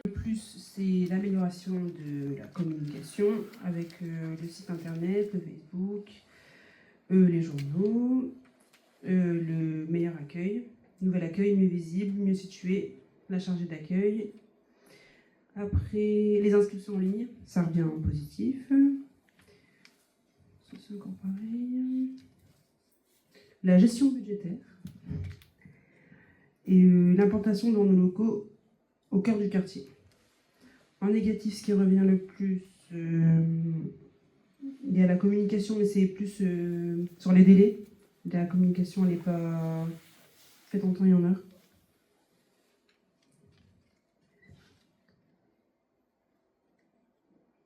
Le plus, c'est l'amélioration de la communication avec le site internet, le Facebook, les journaux, le meilleur accueil, nouvel accueil, mieux visible, mieux situé, la chargée d'accueil. Après, les inscriptions en ligne, ça revient en positif. Ça, c'est encore pareil. La gestion budgétaire. Et l'implantation dans nos locaux au cœur du quartier. En négatif, ce qui revient le plus, il y a la communication, mais c'est plus sur les délais. La communication, elle n'est pas faite en temps et en heure.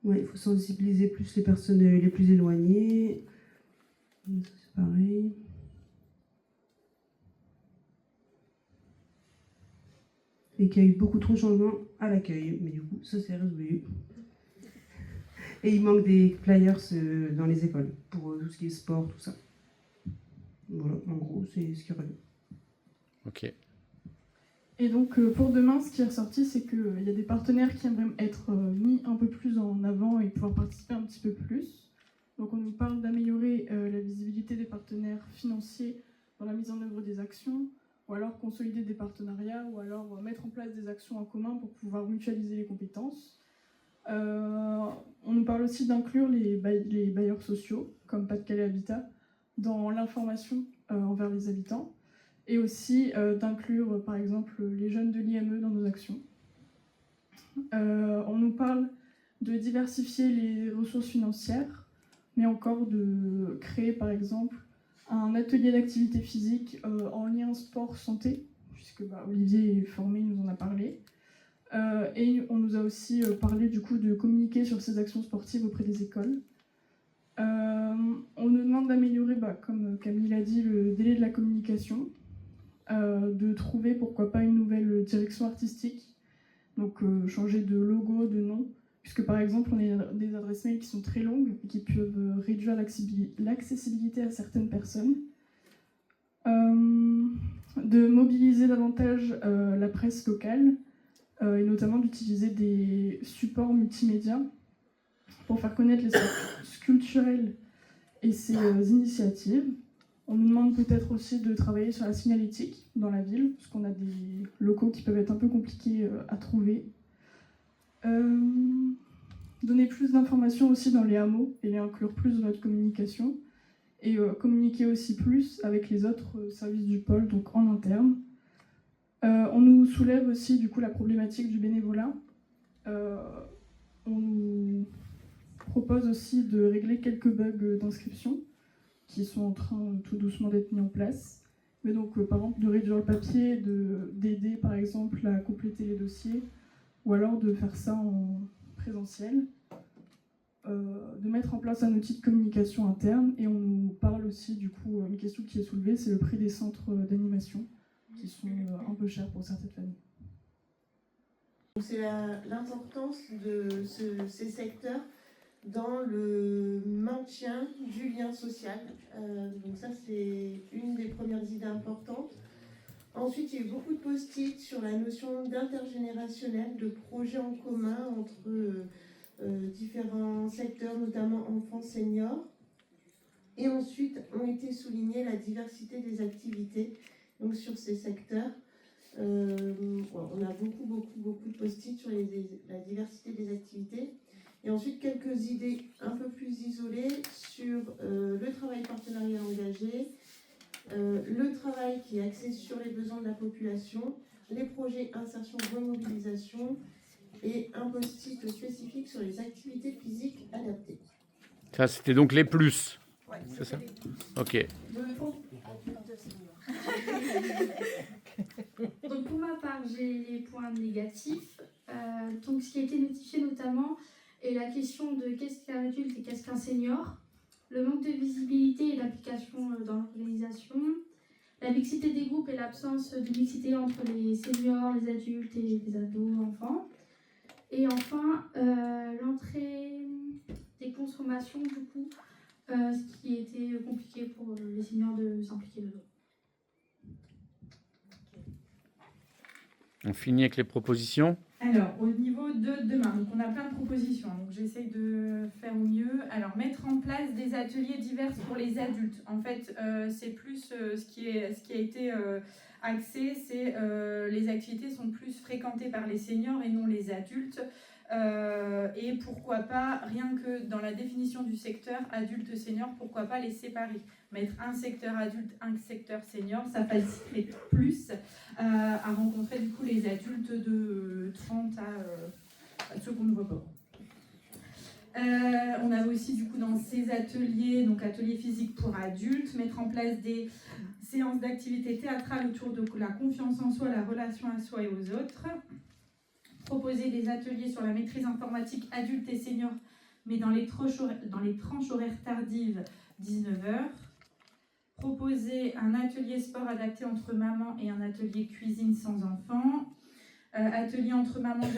Ouais, il faut sensibiliser plus les personnes les plus éloignées. Ça, c'est pareil. Et qu'il y a eu beaucoup trop de changements à l'accueil. Mais du coup, ça c'est résolu. Et il manque des flyers dans les écoles pour tout ce qui est sport, tout ça. Voilà, en gros, c'est ce qui revient. Ok. Et donc pour demain, ce qui est ressorti, c'est qu'il y a des partenaires qui aimeraient être mis un peu plus en avant et pouvoir participer un petit peu plus. Donc on nous parle d'améliorer la visibilité des partenaires financiers dans la mise en œuvre des actions, ou alors consolider des partenariats, ou alors mettre en place des actions en commun pour pouvoir mutualiser les compétences. On nous parle aussi d'inclure les bailleurs sociaux, comme Pas-de-Calais Habitat, dans l'information envers les habitants, et aussi d'inclure par exemple les jeunes de l'IME dans nos actions. On nous parle de diversifier les ressources financières, mais encore de créer par exemple un atelier d'activité physique en lien sport-santé, puisque Olivier est formé, il nous en a parlé. Et on nous a aussi parlé du coup de communiquer sur ces actions sportives auprès des écoles. On nous demande d'améliorer, comme Camille l'a dit, le délai de la communication, de trouver pourquoi pas une nouvelle direction artistique, donc changer de logo, de nom, puisque par exemple on a des adresses mail qui sont très longues et qui peuvent réduire l'accessibilité à certaines personnes. De mobiliser davantage la presse locale, et notamment d'utiliser des supports multimédia pour faire connaître les espaces culturels et ses initiatives. On nous demande peut-être aussi de travailler sur la signalétique dans la ville, parce qu'on a des locaux qui peuvent être un peu compliqués à trouver. Donner plus d'informations aussi dans les hameaux et les inclure plus dans notre communication. Et communiquer aussi plus avec les autres services du pôle, donc en interne. On nous soulève aussi du coup la problématique du bénévolat. On nous propose aussi de régler quelques bugs d'inscription qui sont en train tout doucement d'être mis en place. Mais donc par exemple de réduire le papier, d'aider par exemple à compléter les dossiers, ou alors de faire ça en présentiel. De mettre en place un outil de communication interne, et on nous parle aussi du coup, une question qui est soulevée, c'est le prix des centres d'animation qui sont un peu chers pour certaines familles. C'est l'importance de ces secteurs dans le maintien du lien social. Donc ça, c'est une des premières idées importantes. Ensuite, il y a eu beaucoup de post-it sur la notion d'intergénérationnel, de projets en commun entre différents secteurs, notamment enfants, seniors. Et ensuite, ont été soulignés la diversité des activités. Donc sur ces secteurs, on a beaucoup de post-it sur la diversité des activités. Et ensuite, quelques idées un peu plus isolées sur le travail partenariat engagé, le travail qui est axé sur les besoins de la population, les projets insertion remobilisation et un post-it spécifique sur les activités physiques adaptées. Ça, c'était donc les plus. Ouais, c'est ça. Ok. Donc pour ma part, j'ai les points négatifs. Donc ce qui a été notifié notamment est la question de qu'est-ce qu'un adulte et qu'est-ce qu'un senior, le manque de visibilité et d'application dans l'organisation, la mixité des groupes et l'absence de mixité entre les seniors, les adultes et les ados, enfants. Et enfin, l'entrée des consommations, du coup, ce qui était compliqué pour les seniors de s'impliquer dedans. On finit avec les propositions. Alors, au niveau de demain, donc on a plein de propositions, donc j'essaye de faire au mieux. Alors, mettre en place des ateliers divers pour les adultes. En fait, c'est plus ce qui a été axé, c'est les activités sont plus fréquentées par les seniors et non les adultes. Et pourquoi pas, rien que dans la définition du secteur adulte-senior, pourquoi pas les séparer. Mettre un secteur adulte, un secteur senior, ça faciliterait plus à rencontrer du coup les adultes de 30 à ceux qu'on ne voit pas. On a aussi du coup dans ces ateliers, donc ateliers physiques pour adultes, mettre en place des séances d'activité théâtrale autour de la confiance en soi, la relation à soi et aux autres. Proposer des ateliers sur la maîtrise informatique adulte et senior, mais dans les tranches horaires tardives, 19h. Proposer un atelier sport adapté entre mamans et un atelier cuisine sans enfants. Atelier entre mamans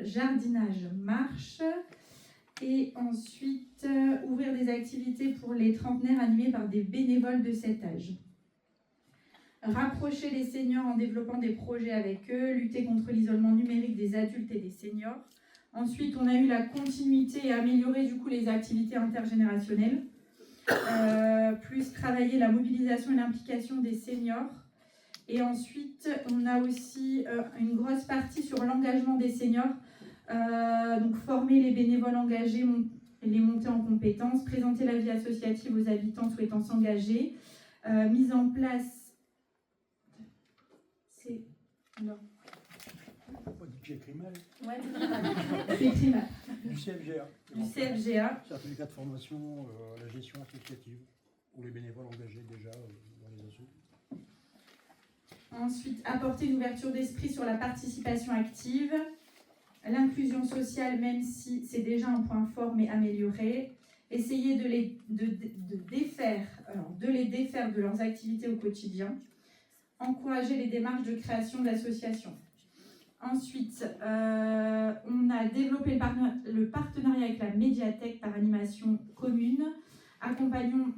jardinage marche. Et ensuite, ouvrir des activités pour les trentenaires animées par des bénévoles de cet âge. Rapprocher les seniors en développant des projets avec eux, lutter contre l'isolement numérique des adultes et des seniors. Ensuite, on a eu la continuité et améliorer du coup les activités intergénérationnelles. Plus travailler la mobilisation et l'implication des seniors. Et ensuite, on a aussi une grosse partie sur l'engagement des seniors. Donc former les bénévoles engagés, les monter en compétences, présenter la vie associative aux habitants souhaitant s'engager. Mise en place... Non. Pas du pied criminel. Ouais, c'est criminel. Du CFGA. Du CFGA. Certificat de formation à la gestion associative pour les bénévoles engagés déjà dans les assos. Ensuite, apporter une ouverture d'esprit sur la participation active, l'inclusion sociale, même si c'est déjà un point fort, mais amélioré. Essayer de les défaire de leurs activités au quotidien. Encourager les démarches de création d'associations. Ensuite, on a développé le partenariat avec la médiathèque par animation commune, accompagnement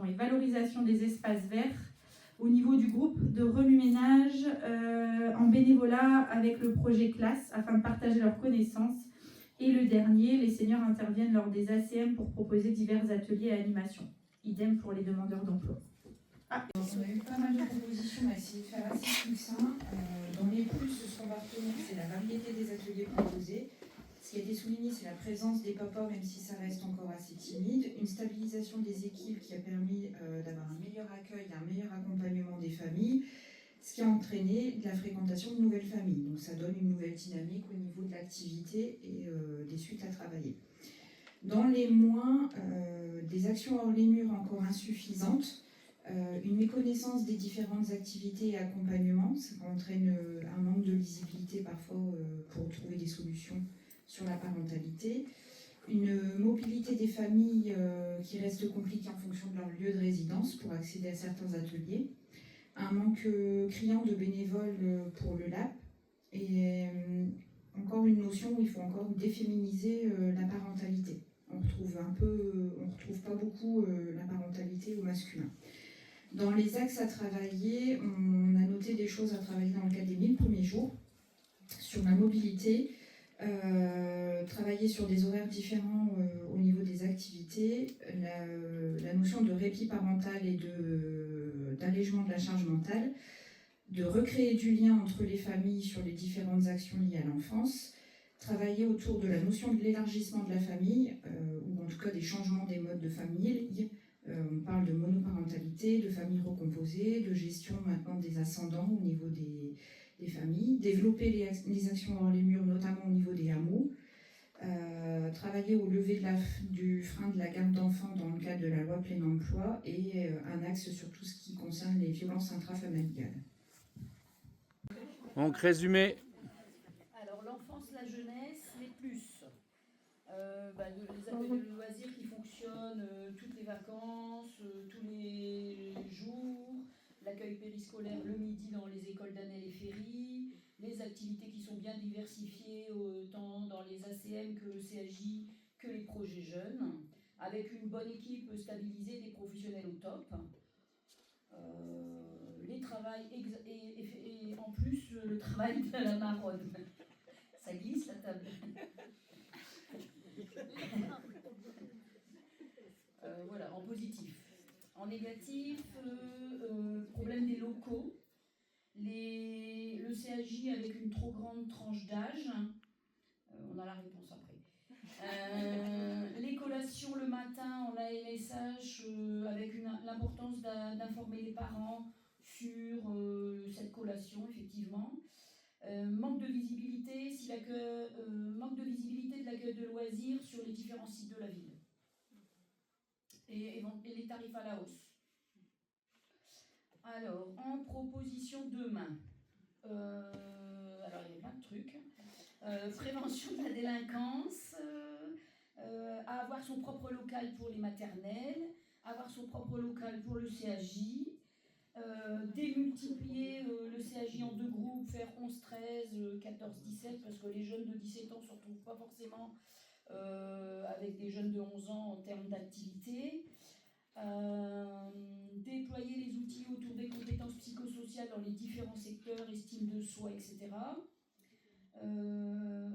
et valorisation des espaces verts au niveau du groupe de remue-ménage en bénévolat avec le projet classe afin de partager leurs connaissances. Et le dernier, les seniors interviennent lors des ACM pour proposer divers ateliers et animations. Idem pour les demandeurs d'emploi. On a eu pas mal de propositions, on a essayé de faire assez succinct. Dans les plus, ce qu'on va retenir, c'est la variété des ateliers proposés. Ce qui a été souligné, c'est la présence des papas, même si ça reste encore assez timide. Une stabilisation des équipes qui a permis d'avoir un meilleur accueil, un meilleur accompagnement des familles, ce qui a entraîné de la fréquentation de nouvelles familles. Donc ça donne une nouvelle dynamique au niveau de l'activité et des suites à travailler. Dans les moins, des actions hors les murs encore insuffisantes, une méconnaissance des différentes activités et accompagnements, ça entraîne un manque de lisibilité parfois pour trouver des solutions sur la parentalité, une mobilité des familles qui reste compliquée en fonction de leur lieu de résidence pour accéder à certains ateliers, un manque criant de bénévoles pour le LAP et encore une notion où il faut encore déféminiser la parentalité. On retrouve pas beaucoup la parentalité au masculin. Dans les axes à travailler, on a noté des choses à travailler dans le cadre des 1000 premiers jours. Sur la mobilité, travailler sur des horaires différents au niveau des activités, la notion de répit parental et d'allègement de la charge mentale, de recréer du lien entre les familles sur les différentes actions liées à l'enfance, travailler autour de la notion de l'élargissement de la famille, ou en tout cas des changements des modes de famille. On parle de monoparentalité, de famille recomposée, de gestion maintenant des ascendants au niveau des familles, développer les actions hors les murs, notamment au niveau des hameaux, travailler au lever du frein de la garde d'enfants dans le cadre de la loi plein emploi et un axe sur tout ce qui concerne les violences intrafamiliales. Donc résumé. Alors l'enfance, la jeunesse, les plus. Les ateliers de loisirs qui fonctionnent toutes les vacances, tous les jours, l'accueil périscolaire le midi dans les écoles d'Annelle et Ferry, les activités qui sont bien diversifiées autant dans les ACM que le CAJ que les projets jeunes, avec une bonne équipe stabilisée, des professionnels au top. Les travail et en plus le travail de la marronne. Ça glisse la table. Voilà, en positif. En négatif, problème des locaux. Le CAJ avec une trop grande tranche d'âge. On a la réponse après. Les collations le matin en AMSH avec l'importance d'informer les parents sur cette collation, effectivement. Manque de visibilité de l'accueil de loisirs sur les différents sites de la ville. Et les tarifs à la hausse. Alors, en proposition demain, alors il y a plein de trucs. Prévention de la délinquance, avoir son propre local pour les maternelles, avoir son propre local pour le CAJ, démultiplier le CAJ en 2 groupes, faire 11, 13, 14, 17, parce que les jeunes de 17 ans ne se retrouvent pas forcément avec des jeunes de 11 ans en termes d'activité. Déployer les outils autour des compétences psychosociales dans les différents secteurs, estime de soi, etc.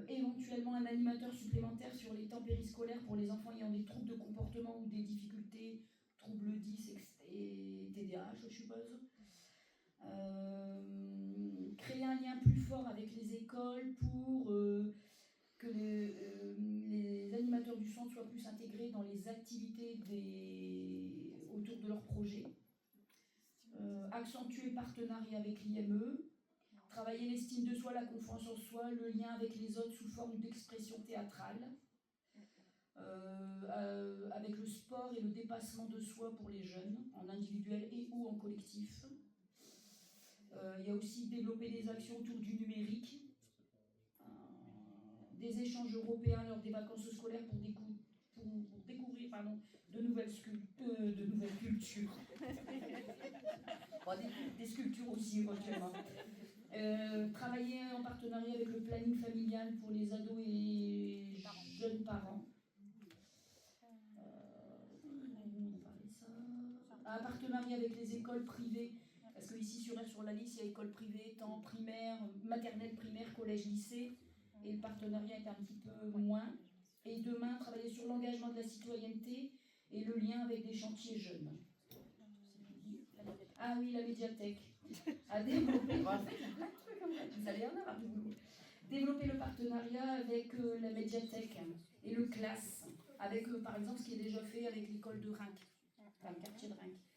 Éventuellement un animateur supplémentaire sur les temps périscolaires pour les enfants ayant des troubles de comportement ou des difficultés, troubles 10 et TDAH, je suppose. Créer un lien plus fort avec les écoles pour que les animateurs du centre soient plus intégrés dans les activités autour de leur projet. Accentuer le partenariat avec l'IME. Travailler l'estime de soi, la confiance en soi, le lien avec les autres sous forme d'expression théâtrale. Avec le sport et le dépassement de soi pour les jeunes, en individuel et ou en collectif. Il y a aussi développer des actions autour du numérique. Des échanges européens lors des vacances scolaires pour découvrir de nouvelles cultures. Bon, des sculptures aussi éventuellement. Travailler en partenariat avec le planning familial pour les ados et les jeunes parents. Un partenariat avec les écoles privées, parce que ici sur la liste il y a école privée, temps primaire, maternelle, primaire, collège, lycée, et le partenariat est un petit peu moins. Et demain, travailler sur l'engagement de la citoyenneté et le lien avec des chantiers jeunes. Ah oui, la médiathèque. À développer. Vous allez en avoir du boulot. Développer le partenariat avec la médiathèque et le CLAS, avec par exemple ce qui est déjà fait avec l'école de Reims, enfin, le quartier de Reims.